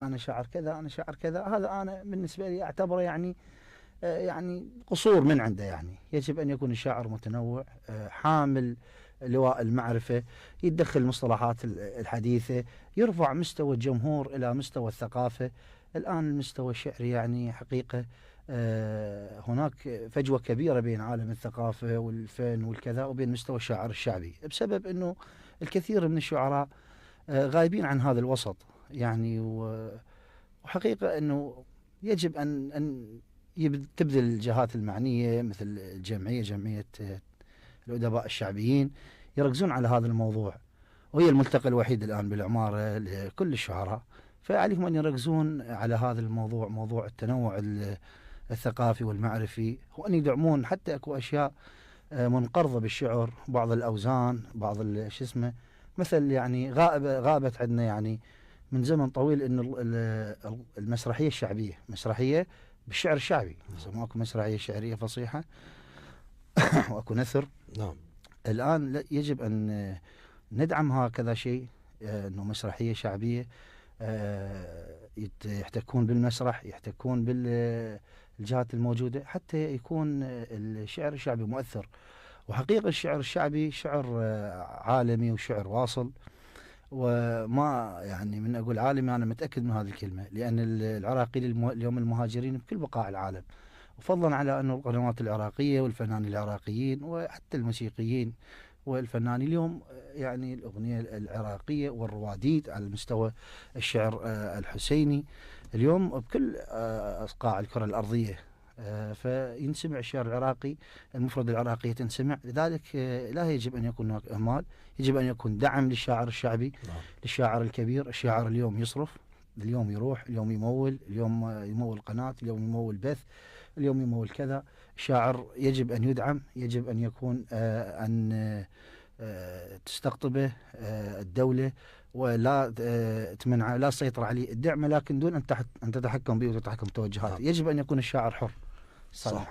أنا شاعر كذا، أنا شاعر كذا، هذا أنا بالنسبة لي أعتبره يعني قصور من عنده. يعني يجب أن يكون الشاعر متنوع، حامل لواء المعرفة، يتدخل المصطلحات الحديثة، يرفع مستوى الجمهور إلى مستوى الثقافة. الآن المستوى الشعري يعني حقيقة هناك فجوة كبيرة بين عالم الثقافة والفن والكذا وبين مستوى الشاعر الشعبي، بسبب أنه الكثير من الشعراء غايبين عن هذا الوسط. يعني وحقيقة أنه يجب أن تبذل الجهات المعنية مثل جمعية الأدباء الشعبيين يركزون على هذا الموضوع، وهي الملتقى الوحيد الآن بالعمارة لكل الشعراء، فعليهم أن يركزون على هذا الموضوع، موضوع التنوع الثقافي والمعرفي، وأن يدعمون حتى أكو أشياء منقرضة بالشعر، بعض الأوزان، بعض شو اسمه، مثل يعني غابت عندنا يعني من زمن طويل انه المسرحيه الشعبيه مسرحيه بالشعر الشعبي، ماكو مسرحيه شعريه فصيحه واكو نثر. نعم. الان يجب ان ندعم هكذا شيء، انه مسرحيه شعبيه، يحتكون بالمسرح، يحتكون بالجهات الموجوده حتى يكون الشعر الشعبي مؤثر. وحقيقه الشعر الشعبي شعر عالمي وشعر واصل، وما يعني من أقول عالمي أنا متأكد من هذه الكلمة، لأن العراقيين اليوم المهاجرين بكل بقاع العالم، وفضلا على أن القنوات العراقية والفنانين العراقيين وحتى الموسيقيين والفنانين اليوم، يعني الأغنية العراقية والرواديد على مستوى الشعر الحسيني اليوم بكل أصقاع الكرة الأرضية، فينسمع الشعر العراقي، المفردة العراقية تنسمع. لذلك لا يجب أن يكون هناك إهمال، يجب أن يكون دعم للشاعر الشعبي، للشاعر الكبير. الشاعر اليوم يصرف، اليوم يروح، اليوم يمول، اليوم يمول قناة، اليوم يمول بث، اليوم يمول كذا. الشاعر يجب أن يدعم، يجب أن يكون أن تستقطبه الدولة، ولا تمنع، لا تسيطر عليه الدعم، لكن دون أن تتحكم به وتتحكم توجهاته. يجب أن يكون الشاعر حر. صح.